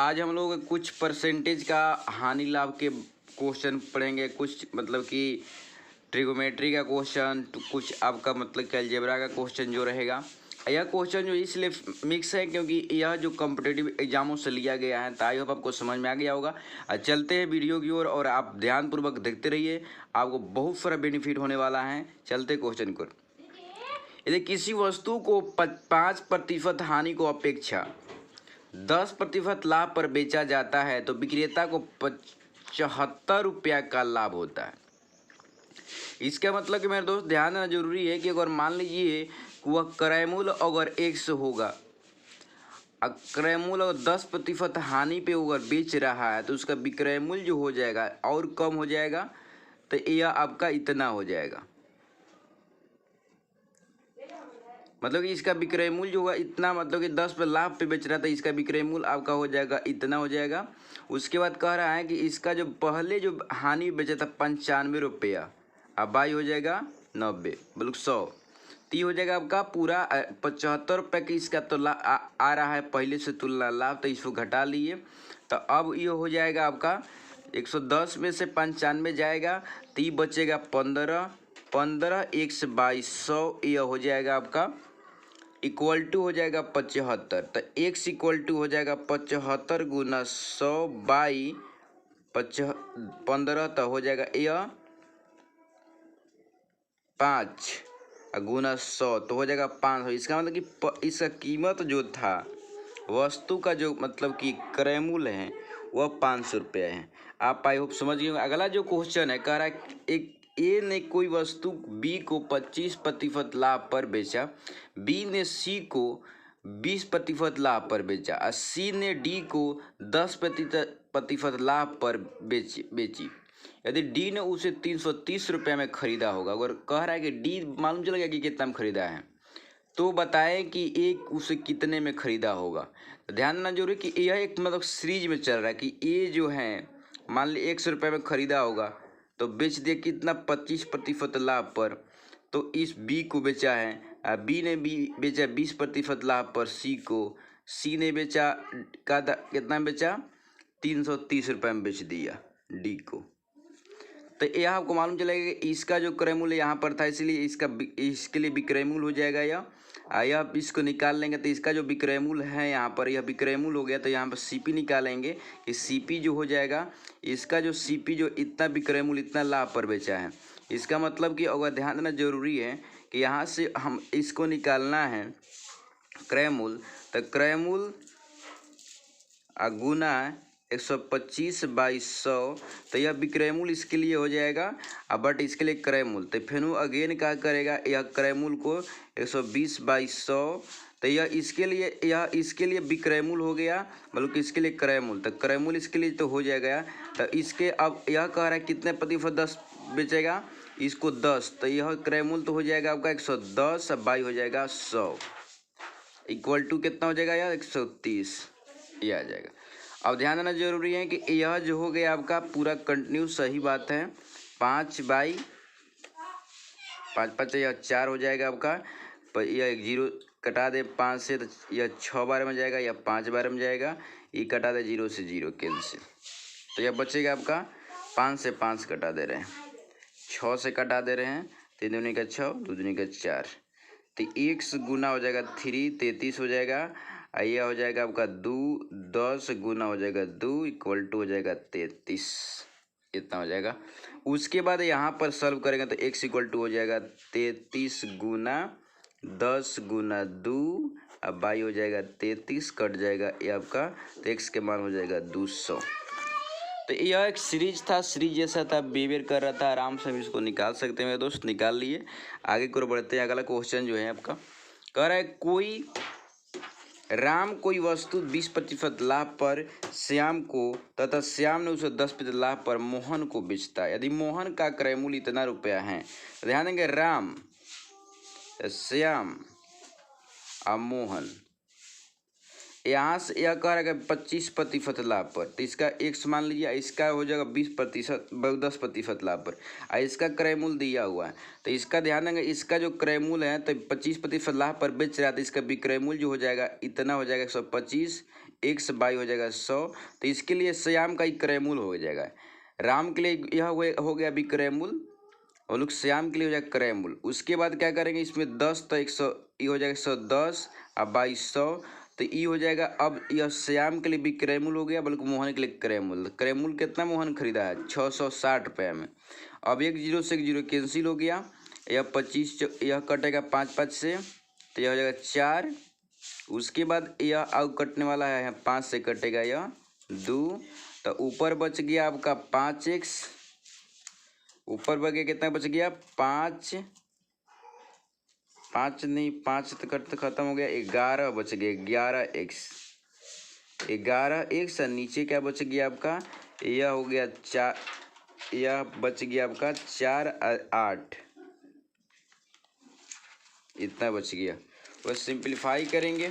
आज हम लोग कुछ परसेंटेज का हानि लाभ के क्वेश्चन पढ़ेंगे। कुछ मतलब कि ट्रिगोमेट्री का क्वेश्चन, तो कुछ आपका मतलब कि अलजेब्रा का क्वेश्चन जो रहेगा। यह क्वेश्चन जो इसलिए मिक्स है क्योंकि यह जो कॉम्पिटिटिव एग्जामों से लिया गया है, तो आई होप आपको समझ में आ गया होगा। चलते हैं वीडियो की ओर और आप ध्यानपूर्वक देखते रहिए, आपको बहुत सारा बेनिफिट होने वाला है। चलते क्वेश्चन को। यदि किसी वस्तु को 5% हानि को अपेक्षा 10% लाभ पर बेचा जाता है तो विक्रेता को 75 रुपया का लाभ होता है। इसका मतलब कि मेरे दोस्त ध्यान देना जरूरी है कि अगर मान लीजिए वह क्रय मूल्य अगर 100 होगा, क्रय मूल्य अगर 10% हानि पे अगर बेच रहा है तो उसका विक्रय मूल्य जो हो जाएगा और कम हो जाएगा, तो यह आपका इतना हो जाएगा। मतलब कि इसका विक्रय मूल्य जो होगा इतना, मतलब कि 10 पे लाभ पे बेच रहा था, इसका विक्रय मूल्य आपका हो जाएगा इतना हो जाएगा। उसके बाद कह रहा है कि इसका जो पहले जो हानि बेचा था 95 रुपया, अब बाई हो जाएगा 90 बल्कि 100, तो हो जाएगा आपका पूरा 75 रुपये की इसका तो आ रहा है पहले से तुलना लाभ, तो इसको घटा लिए। तो अब ये हो जाएगा आपका 110 में से 95 जाएगा, तो ये बचेगा 15 1 से 2200, यह हो जाएगा आपका इक्वल टू हो जाएगा 75। तो x इक्वल टू हो जाएगा 75 गुना 100 बाई 15, तो हो जाएगा यह 5 गुना 100, तो हो जाएगा 500। इसका मतलब कि इसका कीमत जो था वस्तु का जो मतलब कि क्रय मूल्य है वह 500 रुपये है। आप आई होप समझ गए। अगला जो क्वेश्चन है कह रहा है एक ए ने कोई वस्तु बी को 25% लाभ पर बेचा, बी ने सी को 20% लाभ पर बेचा और सी ने डी को 10% लाभ पर बेची। यदि डी ने उसे 330 रुपये में खरीदा होगा, अगर कह रहा है कि डी मालूम चल गया कि कितना में खरीदा है, तो बताएं कि एक उसे कितने में खरीदा होगा। तो ध्यान देना जरूरी कि यह एक मतलब सीरीज में चल रहा है कि ए जो है मान ली 100 रुपये में खरीदा होगा, तो बेच दिया कितना 25% लाभ पर, तो इस बी को बेचा है, बी ने बेचा 20% लाभ पर सी को, सी ने बेचा कितना बेचा 330 रुपये में बेच दिया डी को। तो यह आपको मालूम चलेगा कि इसका जो क्रय मूल्य यहाँ पर था, इसलिए इसके लिए विक्रय मूल्य हो जाएगा यह इसको निकाल लेंगे तो इसका जो विक्रय मूल्य है यहाँ पर यह विक्रय मूल्य हो गया। तो यहाँ पर सीपी निकालेंगे कि सीपी जो हो जाएगा, इसका जो सीपी जो इतना विक्रय मूल्य इतना लाभ पर बेचा है, इसका मतलब कि अगर ध्यान देना जरूरी है कि यहाँ से हम इसको निकालना है क्रय मूल्य, तो क्रय मूल्य गुना 125 बाई 100, तो यह विक्रय मूल्य इसके लिए हो जाएगा। बट इसके लिए क्रय मूल्य, तो फिर अगेन क्या करेगा, यह क्रय मूल्य को 120 बाई 100, तो यह इसके लिए विक्रय मूल्य हो गया, बल्कि इसके लिए क्रय मूल्य, तो क्रय मूल्य इसके लिए तो हो जाएगा। तो इसके अब यह कह रहा है कितने प्रतिशत 10 बेचेगा, इसको 10, तो यह क्रय मूल्य तो हो जाएगा आपका 110 बाई हो जाएगा 100 इक्वल टू कितना हो जाएगा यार 130, ये आ जाएगा। अब ध्यान देना जरूरी है कि यह जो हो गया आपका पूरा कंटिन्यू सही बात है। 5 बाई 5 5 यह 4 हो जाएगा आपका, पर यह एक जीरो कटा दे 5 से, तो यह 6 बार में जाएगा, यह 5 बार में जाएगा, ये कटा दे 0 से 0 कैंसिल, तो यह बचेगा आपका 5 से 5 कटा दे रहे हैं, 6 से कटा दे रहे हैं, 3 दूनी का 6 2 दूनी का 4, तो 1 गुना हो जाएगा 3 33 हो जाएगा, यह हो जाएगा आपका 2 10 गुना हो जाएगा 2 इक्वल टू हो जाएगा 33, इतना हो जाएगा। उसके बाद यहाँ पर सॉल्व करेंगे तो x इक्वल टू हो जाएगा 33 गुना 10 गुना 2, अब बाई हो जाएगा 33, कट जाएगा ये आपका, तो x के मान हो जाएगा 200। तो यह एक सीरीज था, सीरीज जैसा था, बिहेवियर कर रहा था, आराम से हम इसको निकाल सकते हैं मेरे दोस्त, निकाल लिए। आगे की ओर बढ़ते हैं। अगला क्वेश्चन जो है आपका कह रहा है राम कोई वस्तु 20% लाभ पर श्याम को तथा श्याम ने उसे 10% लाभ पर मोहन को बेचता है। यदि मोहन का क्रय मूल्य इतना रुपया है, तो ध्यान देंगे राम, श्याम और मोहन, यहाँ से यह कह रहा है 25% लाभ पर, तो इसका x मान लीजिए, इसका हो जाएगा 10% लाभ पर, और इसका क्रय मूल्य दिया हुआ है। तो इसका ध्यान देंगे, इसका जो क्रय मूल्य है तो 25% लाभ पर बेच रहा है, तो इसका विक्रय मूल्य जो हो जाएगा इतना हो जाएगा 125, x बाई हो जाएगा 100। तो इसके लिए श्याम का ही क्रयमूल हो जाएगा। राम के लिए यह हो गया विक्रयमूल और लोग श्याम के लिए हो जाएगा क्रयमूल। उसके बाद क्या करेंगे, इसमें 10 तो 100 ये हो जाएगा 110 और 2200 तो ये हो जाएगा। अब यह श्याम के लिए विक्रयमूल हो गया, बल्कि मोहन के लिए क्रयमूल। क्रयमूल कितना मोहन खरीदा है 660 रुपये में। अब एक जीरो से एक जीरो कैंसिल हो गया, यह 25 यह कटेगा 5 5 से तो यह हो जाएगा 4। उसके बाद यह अब कटने वाला है 5 से कटेगा यह 2। तो ऊपर बच गया आपका 5x, ऊपर बच गया कितना बच गया 5 नहीं 5 तो कट खत्म हो गया, 11 बच गया 11x और नीचे क्या बच गया आपका, यह हो गया 4, यह बच गया आपका 4 और 8 इतना बच गया। बस सिंप्लीफाई करेंगे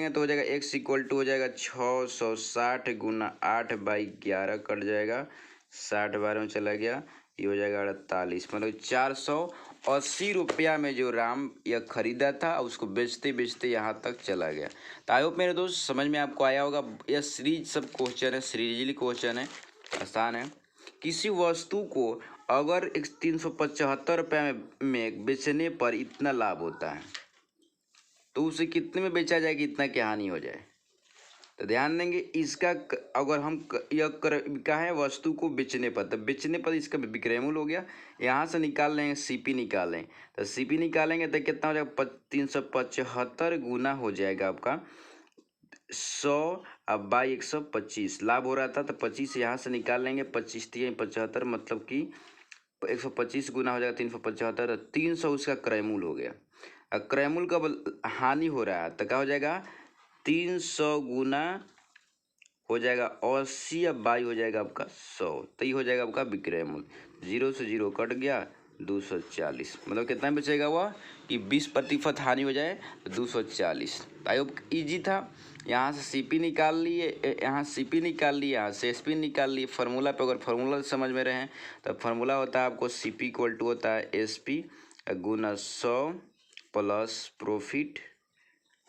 तो हो जाएगा x इक्वल टू हो जाएगा 660 गुना 8 बाई 11 कट जाएगा, 60 12 में चला गया, ये हो जाएगा 48। मतलब 480 रुपया में जो राम यह खरीदा था उसको बेचते बेचते यहाँ तक चला गया। तो आई होप मेरे दोस्त समझ में आपको आया होगा। यह सीरीज सब क्वेश्चन है, सीरीजली क्वेश्चन है, आसान है। किसी वस्तु को अगर 375 रुपये में बेचने पर इतना लाभ होता है तो उसे कितने में बेचा जाए कि इतना क्या हानि हो जाए। तो ध्यान देंगे इसका अगर हम यह क्या है वस्तु को बेचने पर, तो बेचने पर इसका विक्रयमूल्य हो गया। यहाँ से निकाल लेंगे सीपी निकालें, तो सीपी निकालेंगे तो कितना हो जाएगा 375 गुना हो जाएगा आपका 100 अब बाई 125 लाभ हो रहा था तो 25 यहाँ से निकाल लेंगे, 25 3 75 मतलब कि 125 गुना हो जाएगा 375, 300 उसका क्रयमूल्य हो गया। क्रयमूल्य का हानि हो रहा है तो क्या हो जाएगा 300 गुना हो जाएगा 80 अब बाई हो जाएगा आपका 100, तो ये हो जाएगा आपका विक्रयमूल्य। 0 से 0 कट गया 240, मतलब कितना बचेगा वह कि 20% हानि हो जाए तो 240। आई होप ईजी था। यहाँ से सीपी निकाल लिए, यहाँ सीपी निकाल लिए, यहाँ से एसपी निकाल लिए। फार्मूला पे अगर फार्मूला समझ में रहे तो फार्मूला होता है आपको सीपी इक्वल टू होता है एसपी गुना 100 प्लस प्रॉफिट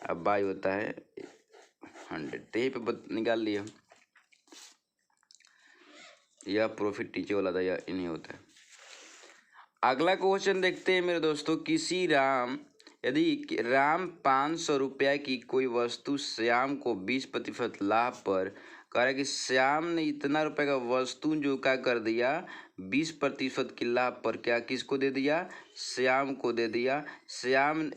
अब बाई होता है 100। तो यही पे निकाल लिए, यह प्रॉफिट नीचे वाला था, यह इन्हीं होता है। अगला क्वेश्चन देखते हैं मेरे दोस्तों। यदि राम 500 रुपया की कोई वस्तु श्याम को 20% लाभ पर कह रहा है कि श्याम ने इतना रुपए का वस्तु जो क्या कर दिया 20% की लाभ पर क्या किसको दे दिया, श्याम को दे दिया। श्याम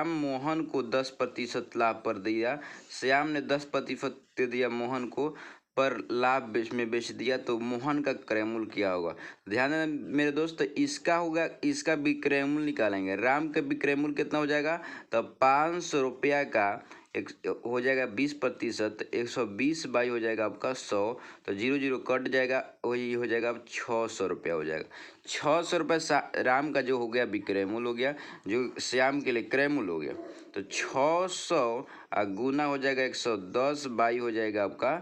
मोहन को 10% लाभ पर दिया। श्याम ने 10% दे दिया मोहन को पर लाभ में बेच दिया, तो मोहन का क्रयमूल्य क्या होगा। ध्यान देना मेरे दोस्त, इसका होगा, इसका विक्रयमूल्य निकालेंगे। राम का विक्रयमूल्य कितना हो जाएगा, तो 500 रुपया का एक हो जाएगा 20%, 120 बाई हो जाएगा आपका 100, तो 0 0 कट जाएगा, वही हो जाएगा अब 600 रुपया हो जाएगा। 600 रुपया राम का जो हो गया विक्रयमूल्य हो गया, जो श्याम के लिए क्रयमूल्य हो गया। तो 600 गुना हो जाएगा 110 बाई हो जाएगा आपका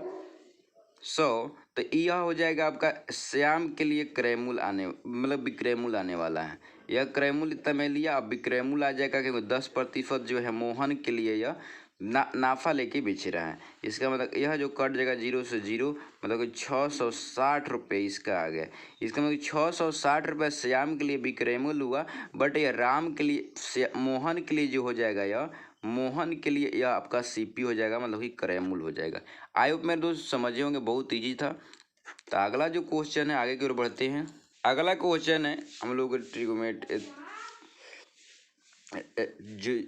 100, तो यह हो जाएगा आपका श्याम के लिए क्रयमूल्य आने मतलब विक्रयमूल्य आने वाला है। यह क्रयमूल्य इतना में लिया, अब विक्रयमूल्य आ जाएगा क्योंकि 10% जो है मोहन के लिए यह नाफा लेके बेच रहा है। इसका मतलब यह जो कट जाएगा 0 से 0, मतलब कि 660 रुपये इसका आ गया। इसका मतलब 660 रुपये श्याम के लिए विक्रयमूल्य हुआ, बट यह राम के लिए मोहन के लिए जो हो जाएगा यह मोहन के लिए यह आपका सीपी हो जाएगा, मतलब कि क्रयमूल्य हो जाएगा। आई होप मेरे दोस्त समझे होंगे, बहुत ईजी था। तो अगला जो क्वेश्चन है आगे की ओर बढ़ते हैं। अगला क्वेश्चन है हम लोग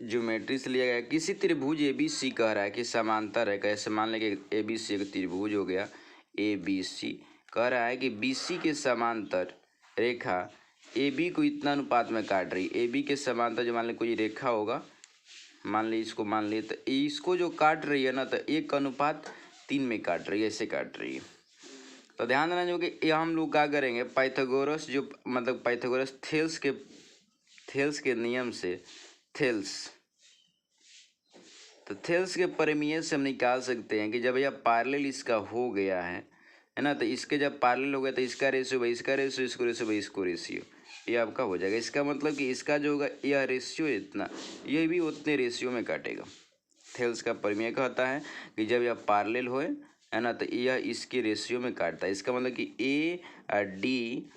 ज्योमेट्री से लिया गया। किसी त्रिभुज ABC कह रहा है कि समांतर है। कैसे मान लें कि ABC एक त्रिभुज हो गया ABC, कह रहा है कि BC के समांतर रेखा AB को इतना अनुपात में काट रही। AB के समांतर जो मान लें कोई रेखा होगा, मान ली इसको, मान ली तो इसको जो काट रही है ना, तो 1:3 में काट रही है, ऐसे काट रही है। तो ध्यान देना जो कि यह हम लोग क्या करेंगे, पाइथागोरस जो मतलब पाइथागोरस थेल्स के नियम से थेल्स के प्रमेय से हम निकाल सकते हैं कि जब यह पैरेलल इसका हो गया है ना, तो इसके जब पैरेलल हो गया तो इसका रेशियो भाई इसका रेशियो, इसको रेशियो भाई इसको रेशियो, ये आपका हो जाएगा। इसका मतलब कि इसका जो होगा यह रेशियो इतना, ये भी उतने रेशियो में काटेगा। थेल्स का प्रमेय कहता है कि जब यह पैरेलल होए है ना, तो यह इसके रेशियो में काटता है। इसका मतलब कि ए और डी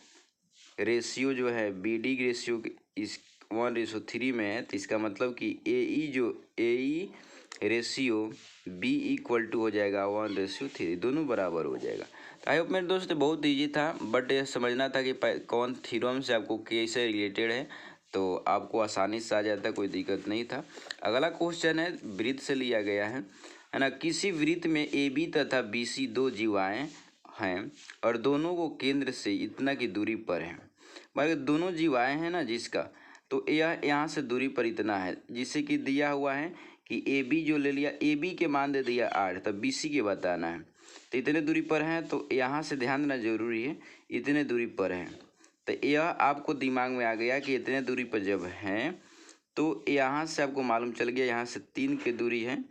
रेशियो जो है बी डी रेशियो इस 1:3 में है, तो इसका मतलब कि A E ratio B equal to हो जाएगा 1:3, दोनों बराबर हो जाएगा। तो आई होप मेरे दोस्त बहुत ईजी था, बट यह समझना था कि कौन थ्योरम से आपको कैसे रिलेटेड है, तो आपको आसानी से आ जाता, कोई दिक्कत नहीं था। अगला क्वेश्चन है वृत्त से लिया गया है ना। किसी वृत्त में ए बी तथा बी सी दो जीवाएँ हैं और दोनों को केंद्र से इतना की दूरी पर हैं। मगर दोनों जीवाएँ हैं ना जिसका, तो यह यहाँ से दूरी पर इतना है, जिससे कि दिया हुआ है कि ए बी जो ले लिया, ए बी के मान दे दिया 8, तब बी सी के बताना है। तो इतने दूरी पर हैं, तो यहाँ से ध्यान देना जरूरी है, इतने दूरी पर हैं। तो यह आपको दिमाग में आ गया कि इतने दूरी पर जब हैं, तो यहाँ से आपको मालूम चल गया यहाँ से 3 की दूरी है।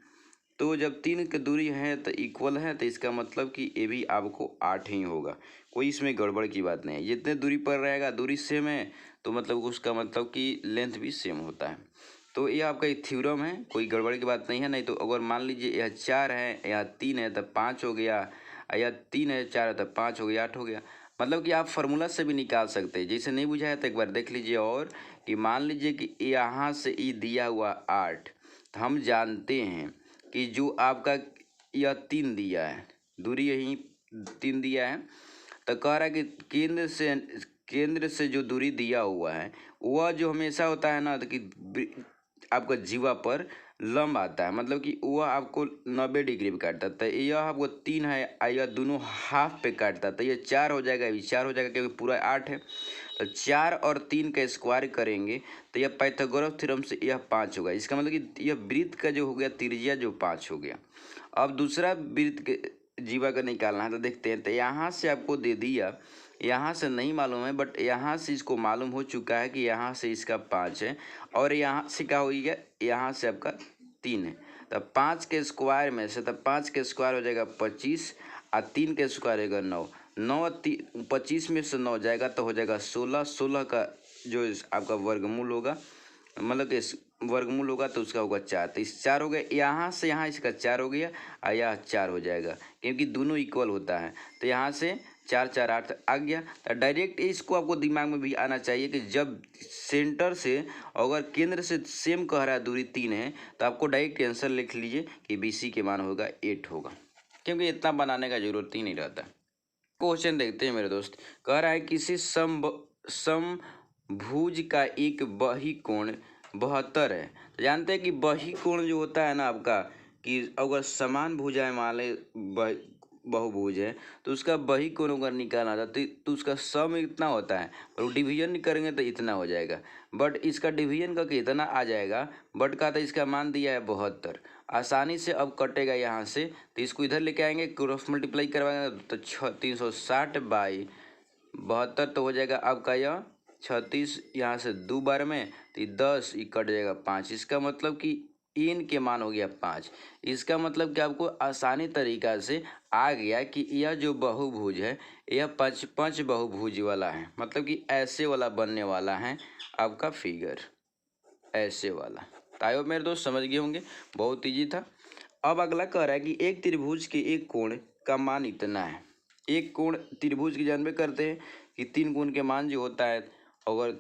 तो जब 3 की दूरी है तो इक्वल है, तो इसका मतलब कि ये भी आपको 8 ही होगा, कोई इसमें गड़बड़ की बात नहीं है। जितने दूरी पर रहेगा, दूरी सेम है, तो मतलब उसका मतलब कि लेंथ भी सेम होता है। तो ये आपका एक थ्योरम है, कोई गड़बड़ की बात नहीं है। नहीं तो अगर मान लीजिए यह 4 है, यह 3 है, तब 5 हो गया, या 3 है 4 है तब 5 हो गया, 8 हो गया। मतलब कि आप फार्मूला से भी निकाल सकते हैं। जैसे नहीं बुझाया तो एक बार देख लीजिए। और कि मान लीजिए कि यहाँ से ये दिया हुआ 8, तो हम जानते हैं कि जो आपका यह 3 दिया है, दूरी यही 3 दिया है, तो कह रहा है कि केंद्र से जो दूरी दिया हुआ है वह जो हमेशा होता है ना, तो कि आपका जीवा पर लंब आता है, मतलब कि वह आपको 90 डिग्री पे काटता है। तो यह आपको 3 है, यह दोनों हाफ पे काटता है, तो यह 4 हो जाएगा, ये 4 हो जाएगा क्योंकि पूरा 8 है। तो 4 और 3 का स्क्वायर करेंगे तो यह पाइथागोरस थ्योरम से यह 5 होगा। इसका मतलब कि यह वृत्त का जो हो गया त्रिज्या जो 5 हो गया। अब दूसरा वृत्त के जीवा का निकालना है, तो देखते हैं। तो यहाँ से आपको दे दिया, यहाँ से नहीं मालूम है, बट यहाँ से इसको मालूम हो चुका है कि यहाँ से इसका 5 है, और यहाँ से क्या हो गया, यहाँ से आपका 3 है। तब 5 के स्क्वायर में से, तब 5 के स्क्वायर हो जाएगा 25, और 3 के स्क्वायर होगा 9। 25 में से 9 जाएगा तो हो जाएगा 16। 16 का जो आपका वर्गमूल होगा, मतलब कि वर्गमूल होगा, तो उसका होगा 4। तो इस 4 हो गया, यहाँ से यहाँ इसका 4 हो गया, और यह 4 हो जाएगा, क्योंकि दोनों इक्वल होता है। तो यहाँ से 4 4 8 आ गया। तो डायरेक्ट इसको आपको दिमाग में भी आना चाहिए कि जब सेंटर से अगर केंद्र से सेम कह रहा है दूरी 3 है, तो आपको डायरेक्ट आंसर लिख लीजिए कि बी सी के मान होगा 8 होगा, क्योंकि इतना बनाने का जरूरत ही नहीं रहता। क्वेश्चन देखते हैं मेरे दोस्त। कह रहा है किसी समभुज का एक बहिकोण 72 है। तो जानते हैं कि बहिकोण जो होता है ना आपका, कि अगर समान भुजाएं मान ले बहुभुज है, तो उसका बहिकोण अगर निकालना था तो उसका सम इतना होता है, और डिवीजन करेंगे तो इतना हो जाएगा। बट इसका डिवीजन करके इतना आ जाएगा, बट का तो इसका मान दिया है 72। आसानी से अब कटेगा यहाँ से, तो इसको इधर लेके आएंगे, क्रॉस मल्टीप्लाई करवाएंगे तो 360 बाई 72 तो हो जाएगा आपका यह 36। यहाँ से 2 बार में तो 10, ये कट जाएगा 5। इसका मतलब कि इन के मान हो गया 5। इसका मतलब कि आपको आसानी तरीका से आ गया कि यह जो बहुभुज है यह पंच बहुभुज वाला है, मतलब कि ऐसे वाला बनने वाला है आपका फिगर, ऐसे वाला। तायो मेरे दोस्त समझ गए होंगे, बहुत ईजी था। अब अगला कह रहा है कि एक त्रिभुज के एक कोण का मान इतना है। एक कोण त्रिभुज की जानबे करते हैं कि 3 कोण के मान जो होता है, अगर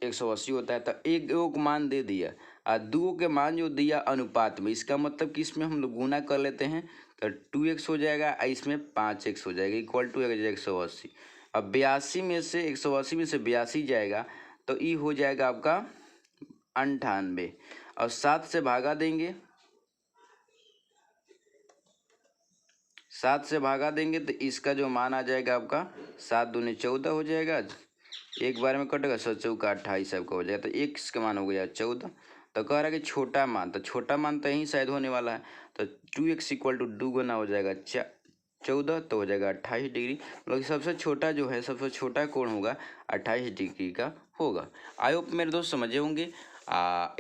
180 होता है, तो एक को मान दे दिया, और 2 के मान जो दिया अनुपात में। इसका मतलब कि इसमें हम लोग गुना कर लेते हैं, तो 2x हो जाएगा, और इसमें 5x हो जाएगा, इक्वल टू 180। अब 82 में से 180 में से 82 जाएगा, तो ये हो जाएगा आपका 98, और 7 से भागा देंगे, 7 से भागा देंगे तो इसका जो मान आ जाएगा आपका 7 दूनी 14 हो जाएगा। एक बार में कटेगा, 7 चौका 28 आपका हो जाएगा, तो x का मान हो गया 14। तो कह रहा है कि छोटा मान, तो छोटा मान तो यहीं शायद होने वाला है, तो 2x इक्वल टू 2 गुना हो जाएगा 14, तो हो जाएगा 28 डिग्री। मतलब सबसे छोटा जो है, सबसे छोटा कोण होगा 28 डिग्री का होगा। आई होप मेरे दोस्त समझे होंगे।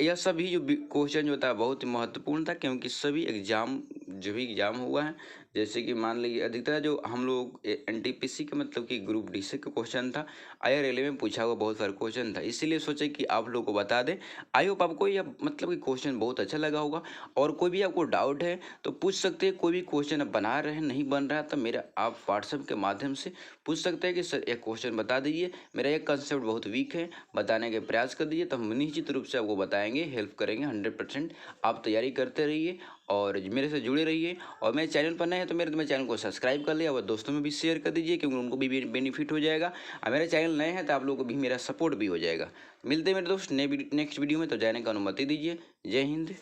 यह सभी जो क्वेश्चन जो था बहुत ही महत्वपूर्ण था, क्योंकि सभी एग्जाम जो भी एग्जाम हुआ है जैसे कि मान लीजिए अधिकतर जो हम लोग एनटीपीसी के मतलब कि ग्रुप डी से का क्वेश्चन था, आया रेलवे में पूछा हुआ बहुत सारा क्वेश्चन था, इसीलिए सोचे कि आप लोग को बता दें। आई होप आपको यह मतलब कि क्वेश्चन बहुत अच्छा लगा होगा। और कोई भी आपको डाउट है तो पूछ सकते हैं, कोई भी क्वेश्चन आप बना रहे हैं नहीं बन रहा तो मेरा आप व्हाट्सएप के माध्यम से पूछ सकते हैं कि सर एक क्वेश्चन बता दीजिए, मेरा एक कंसेप्ट बहुत वीक है, बताने के प्रयास कर दीजिए, तो हम निश्चित रूप से आपको बताएंगे, हेल्प करेंगे 100%। आप तैयारी करते रहिए और मेरे से जुड़े रहिए। और मेरे चैनल पर नए हैं तो मेरे चैनल को सब्सक्राइब कर लिया और दोस्तों में भी शेयर कर दीजिए, क्योंकि उनको भी बेनिफिट हो जाएगा। और मेरे चैनल नए हैं तो आप लोगों को भी मेरा सपोर्ट भी हो जाएगा। मिलते हैं मेरे दोस्त नेक्स्ट वीडियो में, तो जाने का अनुमति दीजिए। जय हिंद।